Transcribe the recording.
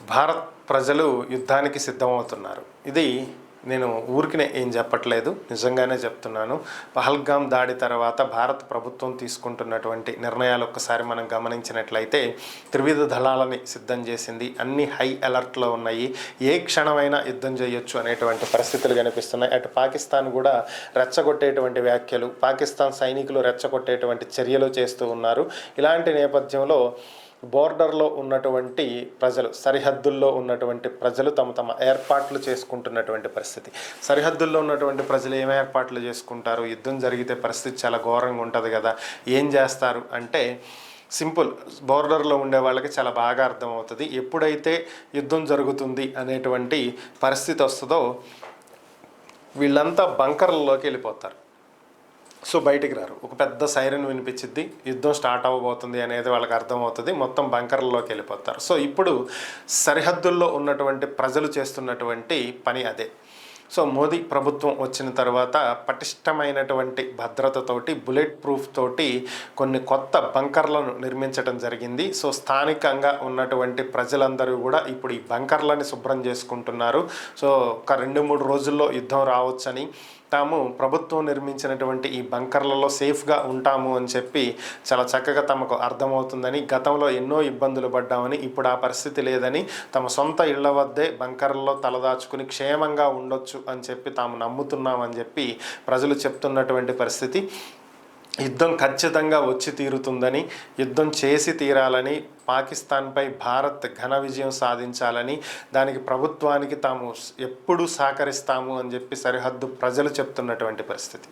భారత్ ప్రజలు యుద్ధానికి సిద్ధమవుతున్నారు. ఇది నేను ఊరికినే ఏం చెప్పట్లేదు, నిజంగానే చెప్తున్నాను. పహల్గామ్ దాడి తర్వాత భారత ప్రభుత్వం తీసుకుంటున్నటువంటి నిర్ణయాలు ఒక్కసారి మనం గమనించినట్లయితే త్రివిధ దళాలని సిద్ధం చేసింది. అన్ని హై అలర్ట్లో ఉన్నాయి. ఏ క్షణమైనా యుద్ధం చేయొచ్చు అనేటువంటి పరిస్థితులు కనిపిస్తున్నాయి. అటు పాకిస్తాన్ కూడా రెచ్చగొట్టేటువంటి వ్యాఖ్యలు, పాకిస్తాన్ సైనికులు రెచ్చగొట్టేటువంటి చర్యలు చేస్తూ ఉన్నారు. ఇలాంటి నేపథ్యంలో బోర్డర్లో ఉన్నటువంటి ప్రజలు, సరిహద్దుల్లో ఉన్నటువంటి ప్రజలు తమ ఏర్పాట్లు చేసుకుంటున్నటువంటి పరిస్థితి. సరిహద్దుల్లో ఉన్నటువంటి ప్రజలు ఏం ఏర్పాట్లు చేసుకుంటారు? యుద్ధం జరిగితే పరిస్థితి చాలా ఘోరంగా ఉంటుంది కదా, ఏం చేస్తారు అంటే సింపుల్. బోర్డర్లో ఉండే వాళ్ళకి చాలా బాగా అర్థమవుతుంది. ఎప్పుడైతే యుద్ధం జరుగుతుంది అనేటువంటి పరిస్థితి వస్తుందో వీళ్ళంతా బంకర్లలోకి వెళ్ళిపోతారు. సో బయటికి రారు. ఒక పెద్ద సైరన్ వినిపించిద్ది, యుద్ధం స్టార్ట్ అవ్వబోతుంది అనేది వాళ్ళకి అర్థమవుతుంది. మొత్తం బంకర్లలోకి వెళ్ళిపోతారు. సో ఇప్పుడు సరిహద్దుల్లో ఉన్నటువంటి ప్రజలు చేస్తున్నటువంటి పని అదే. సో మోదీ ప్రభుత్వం వచ్చిన తర్వాత పటిష్టమైనటువంటి భద్రతతోటి, బుల్లెట్ ప్రూఫ్ తోటి కొన్ని కొత్త బంకర్లను నిర్మించడం జరిగింది. సో స్థానికంగా ఉన్నటువంటి ప్రజలందరూ కూడా ఇప్పుడు ఈ బంకర్లని శుభ్రం చేసుకుంటున్నారు. సో ఒక 2-3 రోజుల్లో యుద్ధం రావచ్చని, తాము ప్రభుత్వం నిర్మించినటువంటి ఈ బంకర్లలో సేఫ్గా ఉంటాము అని చెప్పి చాలా చక్కగా తమకు అర్థమవుతుందని, గతంలో ఎన్నో ఇబ్బందులు పడ్డామని, ఇప్పుడు ఆ పరిస్థితి లేదని, తమ సొంత ఇళ్ల వద్దే బంకర్లలో తలదాచుకుని క్షేమంగా ఉండొచ్చు అని చెప్పి తాము నమ్ముతున్నామని చెప్పి ప్రజలు చెప్తున్నటువంటి పరిస్థితి. యుద్ధం ఖచ్చితంగా వచ్చి తీరుతుందని, యుద్ధం చేసి తీరాలని, పాకిస్తాన్పై భారత్ ఘన విజయం సాధించాలని, దానికి ప్రభుత్వానికి తాము ఎప్పుడూ సహకరిస్తాము అని చెప్పి సరిహద్దు ప్రజలు చెప్తున్నటువంటి పరిస్థితి.